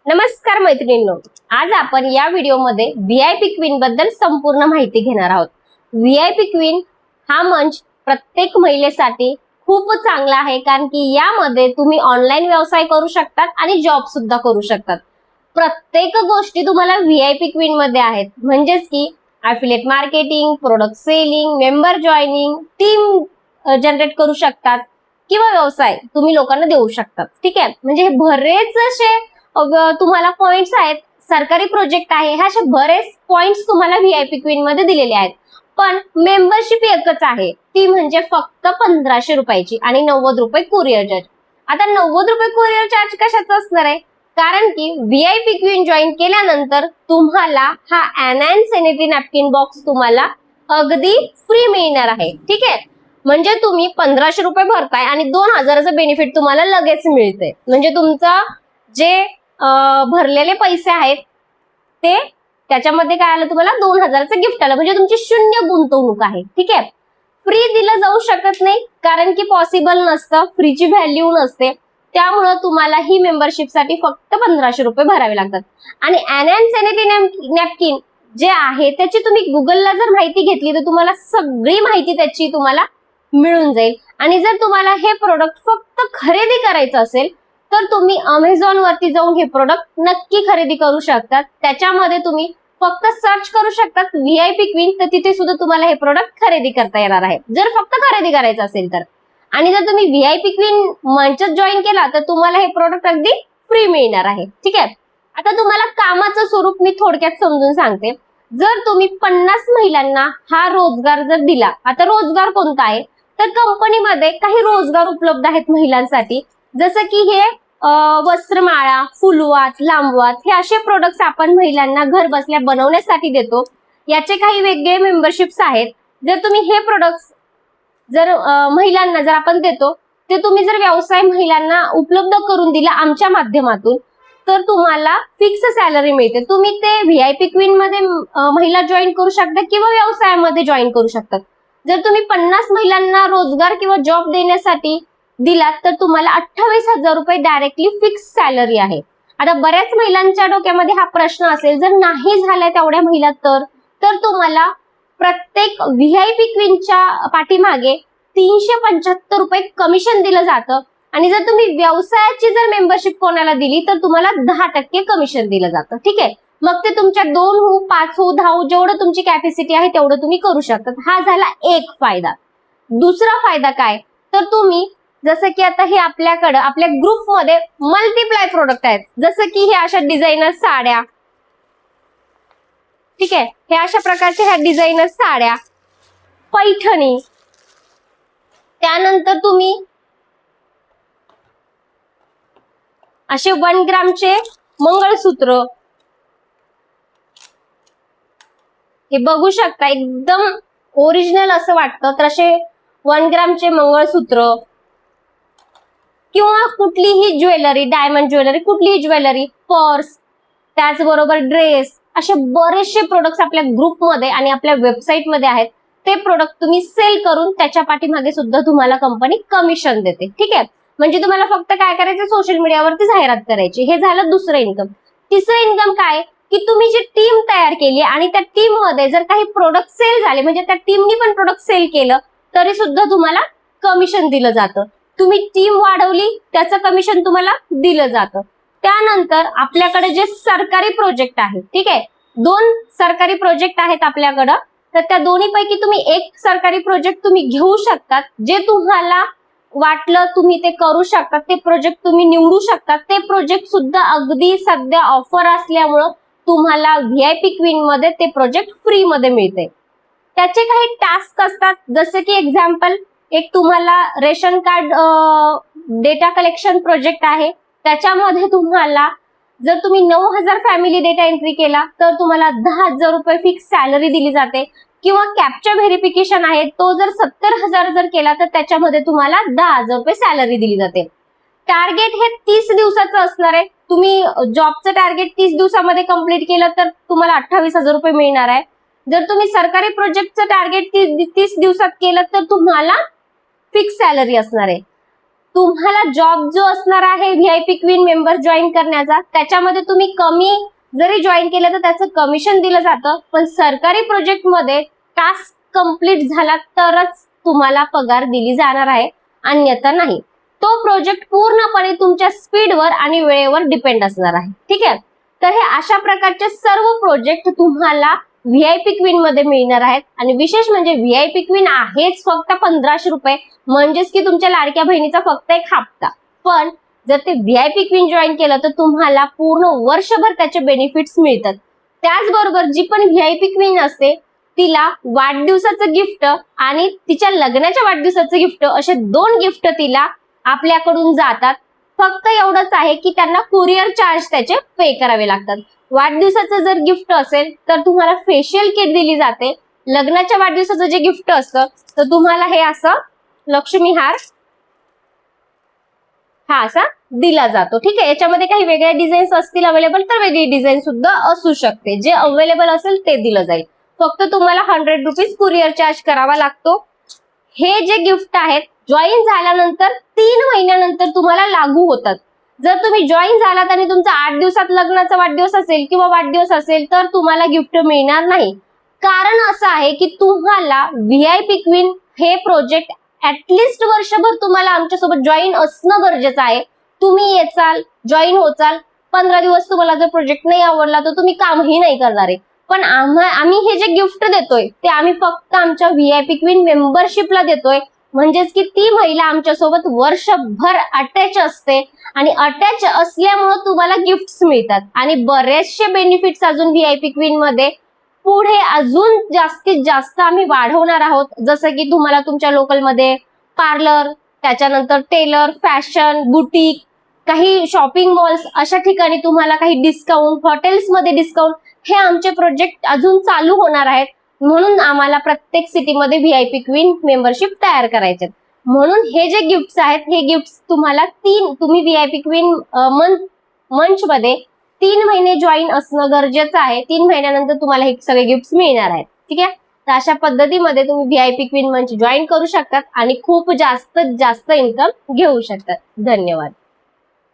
नमस्कार मैत्रिणींनो, आज आपण या व्हिडिओमध्ये व्हीआयपी क्वीन बद्दल संपूर्ण माहिती घेणार आहोत। व्हीआयपी क्वीन हा मंच प्रत्येक महिलेसाठी खूप चांगला आहे, कारण की यामध्ये तुम्ही ऑनलाईन व्यवसाय करू शकतात आणि जॉब सुद्धा करू शकतात। प्रत्येक गोष्टी तुम्हाला व्हीआयपी क्वीन मध्ये आहेत, म्हणजेच की affiliate marketing, product selling, member joining, team generate करू शकतात किंवा व्यवसाय तुम्ही लोकांना देऊ शकतात। ठीक आहे, म्हणजे बरेच असे तुम्हाला पॉइंट्स आहेत। सरकारी प्रोजेक्ट आहे, हे असे बरेच पॉइंट्स तुम्हाला व्हीआयपी क्वीन मध्ये दिलेले आहेत। पण मेंबरशिप एकच आहे, ती म्हणजे फक्त 1500 रुपयाची आणि 90 रुपये कुरिअर चार्ज। आता 90 रुपये कुरिअर चार्ज कशाचा असणार आहे? कारण की व्हीआयपी क्वीन जॉईन केल्यानंतर तुम्हाला हा एनॅन सॅनिटरी नॅपकिन बॉक्स तुम्हाला अगदी फ्री मिळणार आहे। ठीक आहे, म्हणजे तुम्ही 1500 रुपये भरताय आणि 2000चं बेनिफिट तुम्हाला लगेच मिळते। म्हणजे तुमचा जे भरलेले पैसे आहेत ते त्याच्यामध्ये काय आलं, तुम्हाला 2000चं गिफ्ट आलं, म्हणजे तुमची शून्य गुंतवणूक आहे। ठीक आहे, फ्री दिलं जाऊ शकत नाही, कारण की पॉसिबल नसतं, फ्रीची व्हॅल्यू नसते। त्यामुळे तुम्हाला ही मेंबरशिपसाठी फक्त 1500 रुपये भरावे लागतात। आणि एनॅन सॅनिटरी नॅपकिन जे आहे त्याची तुम्ही गुगलला जर माहिती घेतली तर तुम्हाला सगळी माहिती त्याची तुम्हाला मिळून जाईल। आणि जर तुम्हाला हे प्रोडक्ट फक्त खरेदी करायचं असेल तर तुम्ही अमेझॉन वरती जाऊन हे प्रोडक्ट नक्की खरेदी करू शकतात। त्याच्यामध्ये तुम्ही फक्त सर्च करू शकतात व्हीआयपी क्वीन, तर तिथे सुद्धा तुम्हाला हे प्रोडक्ट खरेदी करता येणार आहे, जर फक्त खरेदी करायचं असेल तर। आणि जर तुम्ही व्हीआयपी क्वीन मंचच जॉईन केला तर तुम्हाला हे प्रोडक्ट अगदी फ्री मिळणार आहे। ठीक आहे, आता तुम्हाला कामाचं स्वरूप मी थोडक्यात समजून सांगते। जर तुम्ही 50 महिलांना हा रोजगार जर दिला, आता रोजगार कोणता आहे तर कंपनीमध्ये काही रोजगार उपलब्ध आहेत महिलांसाठी, जसं की हे वस्त्रमाळा, फुलवात, लांबवात हे असे प्रोडक्ट्स आपण महिलांना घर बसल्या बनवण्यासाठी देतो। याचे काही वेगळे मेंबरशिप्स आहेत। जर तुम्ही हे प्रोडक्ट्स जर महिलांना जर आपण देतो, ते तुम्ही जर व्यवसाय महिलांना उपलब्ध करून दिला आमच्या माध्यमातून, तर तुम्हाला फिक्स सॅलरी मिळते। तुम्ही ते व्हीआयपी क्वीन मध्ये महिला जॉईन करू शकता किंवा व्यवसायामध्ये जॉईन करू शकतात। जर तुम्ही 50 महिलांना रोजगार किंवा जॉब देण्यासाठी दिलात तर तुम्हाला 28,000 रुपये डायरेक्टली फिक्स सॅलरी आहे। आता बऱ्याच महिलांच्या डोक्यामध्ये हा प्रश्न असेल, जर नाही झालाय तेवढ्या महिला तर तुम्हाला प्रत्येक व्हीआयपी क्वीनच्या पाठीमागे 375 रुपये कमिशन दिलं जातं। आणि जर तुम्ही व्यवसायाची जर मेंबरशिप कोणाला दिली तर तुम्हाला 10% कमिशन दिलं जातं। ठीक आहे, मग ते तुमच्या 2 हो, 5 हो, 10 हो, जेवढं तुमची कॅपॅसिटी आहे तेवढं तुम्ही करू शकता। हा झाला एक फायदा। दुसरा फायदा काय तर तुम्ही जसं की आता हे आपल्याकडे आपल्या ग्रुपमध्ये मल्टिप्लाय प्रोडक्ट आहेत, जसं की हे अशा डिझायनर साड्या, ठीक आहे, हे अशा प्रकारच्या ह्या डिझायनर साड्या, पैठणी, त्यानंतर तुम्ही असे 1 ग्रामचे मंगळसूत्र हे बघू शकता, एकदम ओरिजिनल असं वाटतं। तर असे 1 ग्रामचे मंगळसूत्र किंवा कुठलीही ज्वेलरी, डायमंड ज्वेलरी, कुठलीही ज्वेलरी, पर्स, त्याचबरोबर ड्रेस, असे बरेचसे प्रोडक्ट्स आपल्या ग्रुपमध्ये आणि आपल्या वेबसाईटमध्ये आहेत। ते प्रोडक्ट तुम्ही सेल करून त्याच्या पाठीमागे सुद्धा तुम्हाला कंपनी कमिशन देते। ठीक आहे, म्हणजे तुम्हाला फक्त काय करायचं, सोशल मीडियावरती जाहिरात करायची। हे झालं दुसरं इन्कम। तिसरं इन्कम काय की तुम्ही जी टीम तयार केली आणि त्या टीम मध्ये जर काही प्रोडक्ट सेल झाले, म्हणजे त्या टीमनी पण प्रोडक्ट सेल केलं तरी सुद्धा तुम्हाला कमिशन दिलं जातं। तुम्ही टीम वाढवली त्याचं कमिशन तुम्हाला दिलं जातं। त्यानंतर आपल्याकडे जे सरकारी प्रोजेक्ट आहे, ठीक आहे, 2 सरकारी प्रोजेक्ट आहेत आपल्याकडं, तर त्या दोन्हीपैकी तुम्ही एक सरकारी प्रोजेक्ट तुम्ही घेऊ शकतात। जे तुम्हाला वाटलं तुम्ही ते करू शकता, ते प्रोजेक्ट तुम्ही निवडू शकता। ते प्रोजेक्ट सुद्धा अगदी सध्या ऑफर असल्यामुळं तुम्हाला व्हीआयपी क्वीन मध्ये ते प्रोजेक्ट फ्री मध्ये मिळते। त्याचे काही टास्क असतात, जसे की एक्झाम्पल एक तुम्हाला ration card data collection project आहे। त्याच्यामध्ये तुम्हाला जर तुम्ही 9000 फॅमिली डेटा एंट्री केला तर तुम्हाला 10,000 रुपये फिक्स सॅलरी दिली जाते। किंवा कॅप्चा व्हेरिफिकेशन आहे, तो जर 70,000 जर केला तर त्याच्यामध्ये तुम्हाला 10,000 रुपये सॅलरी दिली जाते। टार्गेट हे 30 दिवसाचं असणार आहे। तुम्ही जॉबचं टार्गेट 30 दिवसामध्ये कंप्लीट केलं तर तुम्हाला 28,000 रुपये मिळणार आहे। जर तुम्ही सरकारी प्रोजेक्टचं टार्गेट 30 दिवसात केलं तर तुम्हाला फिक्स सॅलरी असणार आहे। तुम्हाला जॉब जो असणार आहे व्हीआयपी क्वीन मेंबर जॉईन करण्याचा, त्याच्यामध्ये तुम्ही कमी जरी जॉईन केलं तर त्याचं कमिशन दिलं जातं, पण सरकारी प्रोजेक्ट मध्ये टास्क कंप्लीट झाला तरच तुम्हाला पगार दिली जाणार आहे, अन्यथा नाही. तो प्रोजेक्ट पूर्णपणे तुमच्या स्पीडवर आणि वेळेवर डिपेंड असणार आहे. ठीक आहे, तर हे अशा प्रकारचे सर्व प्रोजेक्ट तुम्हाला व्हीआयपी क्वीन मध्ये मिळणार आहेत. आणि विशेष म्हणजे व्हीआयपी क्वीन आहेच फक्त 1500 रुपये, म्हणजेच की तुमच्या लाडक्या बहिणीचा फक्त एक हप्ता. पण जर ते व्हीआयपी क्वीन जॉईन केलं तर तुम्हाला पूर्ण वर्षभर त्याचे बेनिफिट्स मिळतात. त्याचबरोबर जी पण व्हीआयपी क्वीन असते तिला वाढदिवसाचं गिफ्ट आणि तिच्या लग्नाच्या वाढदिवसाचं गिफ्ट असे 2 गिफ्ट तिला आपल्याकडून जातात. फक्त एवढंच आहे की त्यांना कुरिअर चार्ज त्याचे पे करावे लागतात. वाढदिवसाचं जर गिफ्ट असेल तर तुम्हाला फेशियल किट दिली जाते. लग्नाच्या वाढदिवसाचं जे गिफ्ट असतं तर तुम्हाला हे असं लक्ष्मी हार हा असा दिला जातो. ठीक आहे, याच्यामध्ये काही वेगळ्या डिझाईन्स असतील अवेलेबल तर वेगळी डिझाईन सुद्धा असू शकते. जे अवेलेबल असेल ते दिलं जाईल. फक्त तुम्हाला 100 रुपीज कुरिअर चार्ज करावा लागतो. हे जे गिफ्ट आहेत जॉईन झाल्यानंतर 3 महिन्यानंतर तुम्हाला लागू होतात. जर तुम्ही जॉईन झालात आणि तुमचा 8 दिवसात लग्नाचा वाढदिवस असेल किंवा वाढदिवस असेल तर तुम्हाला गिफ्ट मिळणार नाही. कारण असं आहे की तुम्हाला व्हीआयपी क्वीन हे प्रोजेक्ट ऍटलिस्ट वर्षभर तुम्हाला आमच्यासोबत जॉईन असणं गरजेचं आहे. तुम्ही येचाल, जॉईन होचाल, 15 दिवस तुम्हाला जर प्रोजेक्ट नाही आवडला तर तुम्ही कामही नाही करणार आहे. पण आम्ही हे जे गिफ्ट देतोय ते आम्ही फक्त आमच्या व्हीआयपी क्वीन मेंबरशिपला देतोय. म्हणजेच की ती महिला आमच्यासोबत वर्षभर अटॅच असते आणि अटॅच असल्यामुळे तुम्हाला गिफ्ट्स मिळतात. आणि बरेचसे बेनिफिट्स अजून व्हीआयपी क्वीन मध्ये पुढे अजून जास्तीत जास्त आम्ही वाढवणार आहोत. जसं की तुम्हाला तुमच्या लोकलमध्ये पार्लर, त्याच्यानंतर टेलर, फॅशन, बुटीक, काही शॉपिंग मॉल्स अशा ठिकाणी तुम्हाला काही डिस्काउंट, हॉटेल्समध्ये डिस्काउंट, हे आमचे प्रोजेक्ट अजून चालू होणार आहेत. म्हणून आम्हाला प्रत्येक सिटीमध्ये व्हीआयपी क्वीन मेंबरशिप तयार करायचे. म्हणून हे जे गिफ्ट्स आहेत हे गिफ्ट्स तुम्हाला तुम्ही व्हीआयपी क्वीन मंच मध्ये 3 महिने जॉईन असणं गरजेचं आहे. 3 महिन्यानंतर तुम्हाला हे सगळे गिफ्ट्स मिळणार आहेत. ठीक आहे, तर अशा पद्धतीमध्ये तुम्ही व्हीआयपी क्वीन मंच जॉईन करू शकतात आणि खूप जास्त इन्कम घेऊ शकतात. धन्यवाद.